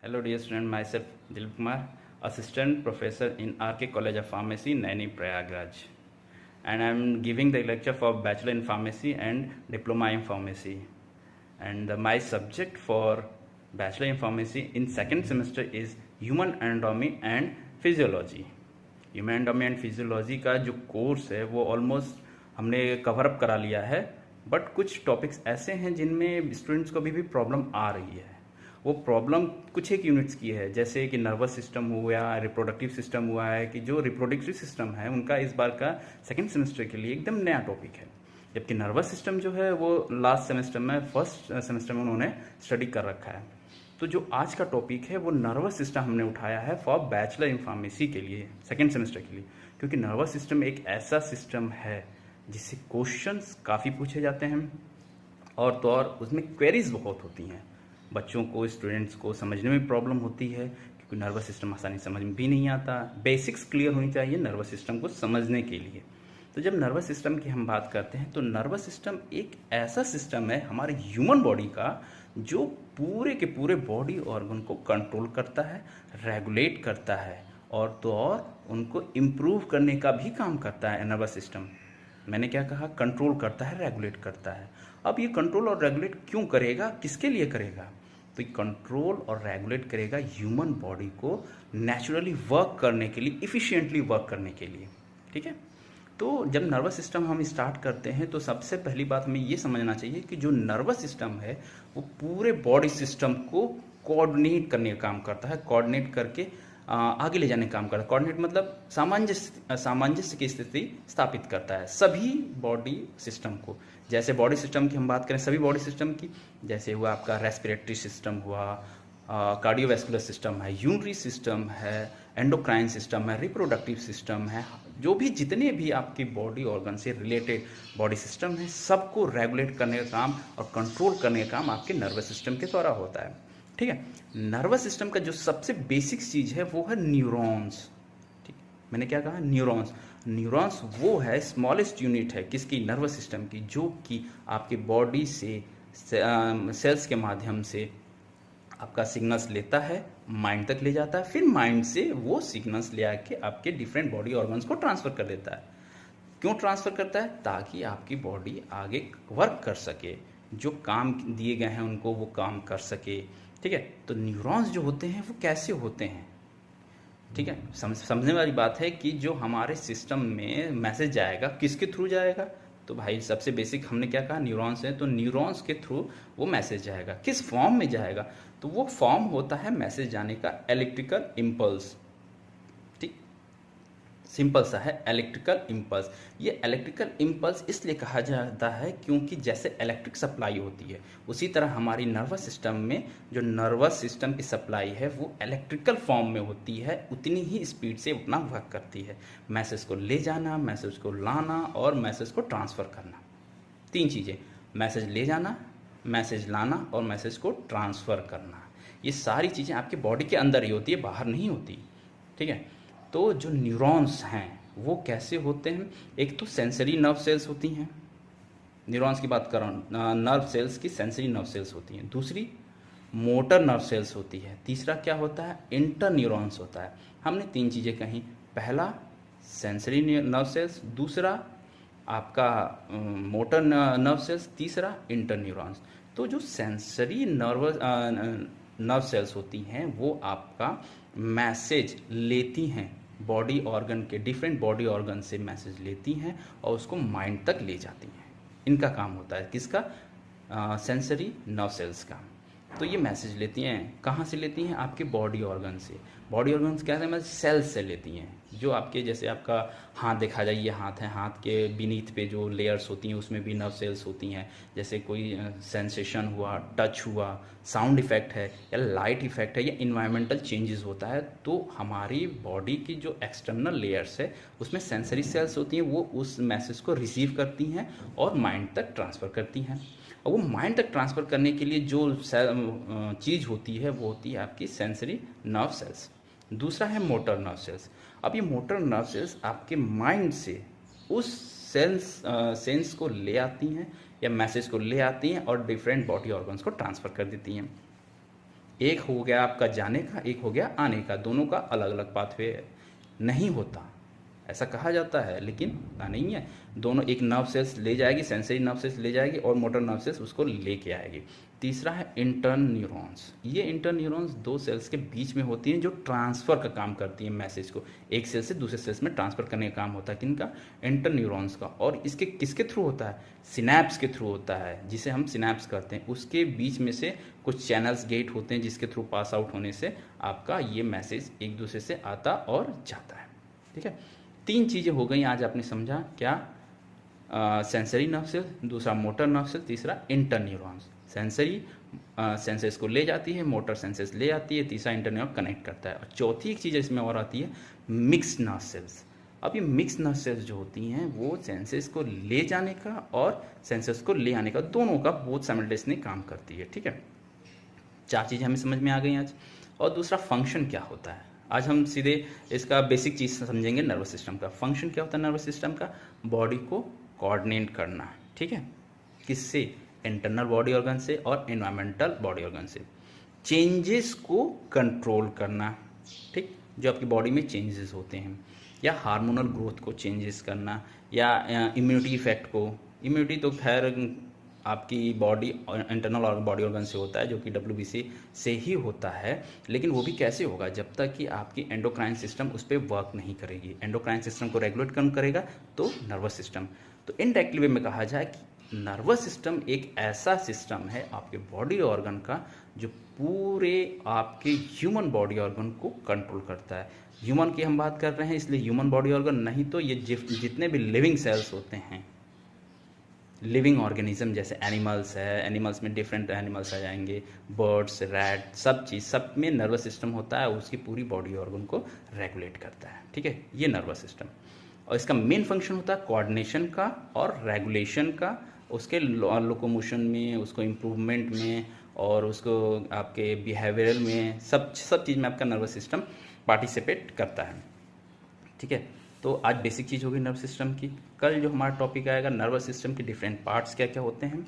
Hello dear student, myself Dilip Kumar, Assistant Professor in RK College of Pharmacy, Naini, Prayagraj. And I am giving the lecture for Bachelor in Pharmacy and Diploma in Pharmacy. And my subject for Bachelor in Pharmacy in second semester is Human Anatomy and Physiology. Human anatomy and physiology का जो course है वो almost हमने cover up करा लिया है, but कुछ topics ऐसे हैं जिनमें स्टूडेंट्स को अभी भी प्रॉब्लम आ रही है। वो प्रॉब्लम कुछ एक यूनिट्स की है, जैसे कि नर्वस सिस्टम हुआ, रिप्रोडक्टिव सिस्टम हुआ है, कि जो रिप्रोडक्टिव सिस्टम है उनका इस बार का सेकेंड सेमेस्टर के लिए एकदम नया टॉपिक है, जबकि नर्वस सिस्टम जो है वो लास्ट सेमेस्टर में फर्स्ट सेमेस्टर में उन्होंने स्टडी कर रखा है। तो जो आज का टॉपिक है वो नर्वस सिस्टम हमने उठाया है फॉर बैचलर इन फार्मेसी के लिए, सेकेंड सेमेस्टर के लिए, क्योंकि नर्वस सिस्टम एक ऐसा सिस्टम है जिससे क्वेश्चंस काफ़ी पूछे जाते हैं और तो और उसमें क्वेरीज बहुत होती हैं। बच्चों को, स्टूडेंट्स को समझने में प्रॉब्लम होती है क्योंकि नर्वस सिस्टम आसानी समझ में भी नहीं आता। बेसिक्स क्लियर होनी चाहिए नर्वस सिस्टम को समझने के लिए। तो जब नर्वस सिस्टम की हम बात करते हैं तो नर्वस सिस्टम एक ऐसा सिस्टम है हमारे ह्यूमन बॉडी का जो पूरे के पूरे बॉडी ऑर्गन को कंट्रोल करता है, रेगुलेट करता है और तो और उनको इम्प्रूव करने का भी काम करता है। नर्वस सिस्टम, मैंने क्या कहा, कंट्रोल करता है, रेगुलेट करता है। अब ये कंट्रोल और रेगुलेट क्यों करेगा, किसके लिए करेगा? तो ये कंट्रोल और रेगुलेट करेगा ह्यूमन बॉडी को नेचुरली वर्क करने के लिए, इफ़िशिएंटली वर्क करने के लिए। ठीक है, तो जब नर्वस सिस्टम हम स्टार्ट करते हैं तो सबसे पहली बात हमें ये समझना चाहिए कि जो नर्वस सिस्टम है वो पूरे बॉडी सिस्टम को कोऑर्डिनेट करने का काम करता है, कोऑर्डिनेट करके आगे ले जाने का काम करता है। कोऑर्डिनेट मतलब सामंजस्य की स्थिति स्थापित करता है सभी बॉडी सिस्टम को। जैसे बॉडी सिस्टम की हम बात करें, सभी बॉडी सिस्टम की, जैसे हुआ आपका रेस्पिरेटरी सिस्टम हुआ, कार्डियोवैस्कुलर सिस्टम है, यूरिनरी सिस्टम है, एंडोक्राइन सिस्टम है, रिप्रोडक्टिव सिस्टम है, जो भी जितने भी आपकी बॉडी ऑर्गन से रिलेटेड बॉडी सिस्टम है सबको रेगुलेट करने का काम और कंट्रोल करने का काम आपके नर्वस सिस्टम के द्वारा होता है। ठीक है, नर्वस सिस्टम का जो सबसे बेसिक चीज़ है वो है न्यूरॉन्स। ठीक, मैंने क्या कहा, न्यूरॉन्स। न्यूरॉन्स वो है स्मॉलेस्ट यूनिट है किसकी, नर्वस सिस्टम की, जो कि आपकी बॉडी से सेल्स के माध्यम से आपका सिग्नल्स लेता है, माइंड तक ले जाता है, फिर माइंड से वो सिग्नल्स ले आके आपके डिफरेंट बॉडी ऑर्गन्स को ट्रांसफ़र कर देता है। क्यों ट्रांसफ़र करता है? ताकि आपकी बॉडी आगे वर्क कर सके, जो काम दिए गए हैं उनको वो काम कर सके। ठीक है, तो न्यूरॉन्स जो होते हैं वो कैसे होते हैं? ठीक है, समझने वाली बात है कि जो हमारे सिस्टम में मैसेज जाएगा किसके थ्रू जाएगा? तो भाई सबसे बेसिक हमने क्या कहा, न्यूरॉन्स है, तो न्यूरॉन्स के थ्रू वो मैसेज जाएगा। किस फॉर्म में जाएगा? तो वो फॉर्म होता है मैसेज जाने का इलेक्ट्रिकल इम्पल्स। ठीक, सिंपल सा है, इलेक्ट्रिकल इम्पल्स। ये इलेक्ट्रिकल इम्पल्स इसलिए कहा जाता है क्योंकि जैसे इलेक्ट्रिक सप्लाई होती है उसी तरह हमारी नर्वस सिस्टम में जो नर्वस सिस्टम की सप्लाई है वो इलेक्ट्रिकल फॉर्म में होती है, उतनी ही स्पीड से अपना वर्क करती है। मैसेज को ले जाना, मैसेज को लाना और मैसेज को ट्रांसफ़र करना, तीन चीज़ें, मैसेज ले जाना, मैसेज लाना और मैसेज को ट्रांसफ़र करना। ये सारी चीज़ें आपके बॉडी के अंदर ही होती है, बाहर नहीं होती। ठीक है, तो जो न्यूरॉन्स हैं वो कैसे होते हैं? एक तो सेंसरी नर्व सेल्स होती हैं, न्यूरॉन्स की बात कर रहा हूँ, नर्व सेल्स की सेंसरी नर्व सेल्स होती हैं। दूसरी मोटर नर्व सेल्स होती है। तीसरा क्या होता है, इंटर न्यूरॉन्स होता है। हमने तीन चीज़ें कहीं, पहला सेंसरी नर्व सेल्स, दूसरा आपका मोटर नर्व सेल्स, तीसरा इंटर न्यूरॉन्स। तो जो सेंसरी नर्व सेल्स होती हैं वो आपका मैसेज लेती हैं, बॉडी ऑर्गन के, डिफरेंट बॉडी ऑर्गन से मैसेज लेती हैं और उसको माइंड तक ले जाती हैं। इनका काम होता है किसका, सेंसरी नर्व सेल्स का। तो ये मैसेज लेती हैं, कहाँ से लेती हैं? आपके बॉडी ऑर्गन से। बॉडी ऑर्गन्स क्या है, सेल्स से लेती हैं, जो आपके, जैसे आपका हाथ देखा जाए, ये हाथ है, हाथ के बीनीथ पे जो लेयर्स होती हैं उसमें भी नर्व सेल्स होती हैं। जैसे कोई सेंसेशन हुआ, टच हुआ, साउंड इफेक्ट है या लाइट इफेक्ट है या इन्वायरमेंटल चेंजेस होता है, तो हमारी बॉडी की जो एक्सटर्नल लेयर्स है उसमें सेंसरी सेल्स होती हैं, वो उस मैसेज को रिसीव करती हैं और माइंड तक ट्रांसफ़र करती हैं। और वो माइंड तक ट्रांसफ़र करने के लिए जो चीज़ होती है वो होती है आपकी सेंसरी नर्व सेल्स। दूसरा है मोटर नर्व सेल्स। अब ये मोटर नर्व सेल्स आपके माइंड से उस सेंस को ले आती हैं या मैसेज को ले आती हैं और डिफरेंट बॉडी ऑर्गन्स को ट्रांसफ़र कर देती हैं। एक हो गया आपका जाने का, एक हो गया आने का, दोनों का अलग अलग पाथवे नहीं होता, ऐसा कहा जाता है, लेकिन ऐसा नहीं है। दोनों, एक नर्व सेल्स ले जाएगी, सेंसरी नर्व सेल्स ले जाएगी और मोटर नर्व सेल्स उसको लेके आएगी। तीसरा है इंटर्न न्यूरॉन्स। ये इंटर्न न्यूरॉन्स दो सेल्स के बीच में होती हैं जो ट्रांसफ़र का काम करती हैं मैसेज को, एक सेल से दूसरे सेल्स में ट्रांसफ़र करने का काम होता है किनका, इंटर्न न्यूरॉन्स का। और इसके किसके थ्रू होता है, सिनैप्स के थ्रू होता है, जिसे हम सिनैप्स कहते हैं। उसके बीच में से कुछ चैनल्स गेट होते हैं जिसके थ्रू पास आउट होने से आपका ये मैसेज एक दूसरे से आता और जाता है। ठीक है, तीन चीज़ें हो गई आज आपने समझा क्या, सेंसरी नर्व सेल, दूसरा मोटर नर्व सेल, तीसरा इंटर न्यूरॉन्स। सेंसरी सेंसर्स को ले जाती है, मोटर सेंसर्स ले आती है, तीसरा इंटर न्यूरॉन कनेक्ट करता है। और चौथी एक चीज़ इसमें और आती है, मिक्स्ड नर्व सेल्स। अब ये मिक्स नर्व सेल्स जो होती हैं वो सेंसर्स को ले जाने का और सेंसर्स को ले आने का, दोनों का बोथ साइमल्टेनियसली काम करती है। ठीक है, चार चीज़ें हमें समझ में आ गई आज। और दूसरा फंक्शन क्या होता है, आज हम सीधे इसका बेसिक चीज़ समझेंगे। नर्वस सिस्टम का फंक्शन क्या होता है, नर्वस सिस्टम का बॉडी को कोऑर्डिनेट करना। ठीक है, किससे, इंटरनल बॉडी ऑर्गन से और एनवायरमेंटल बॉडी ऑर्गन से। चेंजेस को कंट्रोल करना, ठीक, जो आपकी बॉडी में चेंजेस होते हैं, या हार्मोनल ग्रोथ को चेंजेस करना, या इम्यूनिटी इफेक्ट को। इम्यूनिटी तो खैर आपकी बॉडी इंटरनल और बॉडी ऑर्गन से होता है, जो कि WBC से ही होता है, लेकिन वो भी कैसे होगा, जब तक कि आपकी एंडोक्राइन सिस्टम उस पर वर्क नहीं करेगी। एंडोक्राइन सिस्टम को रेगुलेट कौन करेगा, तो नर्वस सिस्टम। तो इनडायरेक्टली वे में कहा जाए कि नर्वस सिस्टम एक ऐसा सिस्टम है आपके बॉडी ऑर्गन का जो पूरे आपके ह्यूमन बॉडी ऑर्गन को कंट्रोल करता है। ह्यूमन की हम बात कर रहे हैं इसलिए ह्यूमन बॉडी ऑर्गन, नहीं तो ये जितने भी लिविंग सेल्स होते हैं, लिविंग ऑर्गेनिज्म, जैसे एनिमल्स है, एनिमल्स में डिफरेंट एनिमल्स आ जाएंगे, बर्ड्स, रैट, सब चीज़, सब में नर्वस सिस्टम होता है, उसकी पूरी बॉडी ऑर्गन को रेगुलेट करता है। ठीक है, ये नर्वस सिस्टम। और इसका मेन फंक्शन होता है कोऑर्डिनेशन का और रेगुलेशन का, उसके लोकोमोशन में, उसको इम्प्रूवमेंट में, और उसको आपके बिहेवियरल में, सब चीज़ में आपका नर्वस सिस्टम पार्टिसिपेट करता है। ठीक है, तो आज बेसिक चीज़ होगी नर्वस सिस्टम की। कल जो हमारा टॉपिक आएगा नर्वस सिस्टम के डिफरेंट पार्ट्स क्या क्या होते हैं,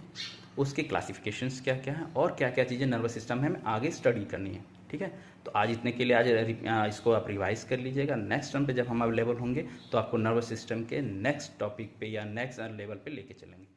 उसके क्लासिफिकेशंस क्या क्या हैं, और क्या क्या चीज़ें नर्वस सिस्टम में हमें आगे स्टडी करनी है। ठीक है, तो आज इतने के लिए आज इसको आप रिवाइज कर लीजिएगा। नेक्स्ट टर्म पे जब हम अवेलेबल होंगे तो आपको नर्वस सिस्टम के नेक्स्ट टॉपिक पे या नेक्स्ट लेवल पे लेके चलेंगे।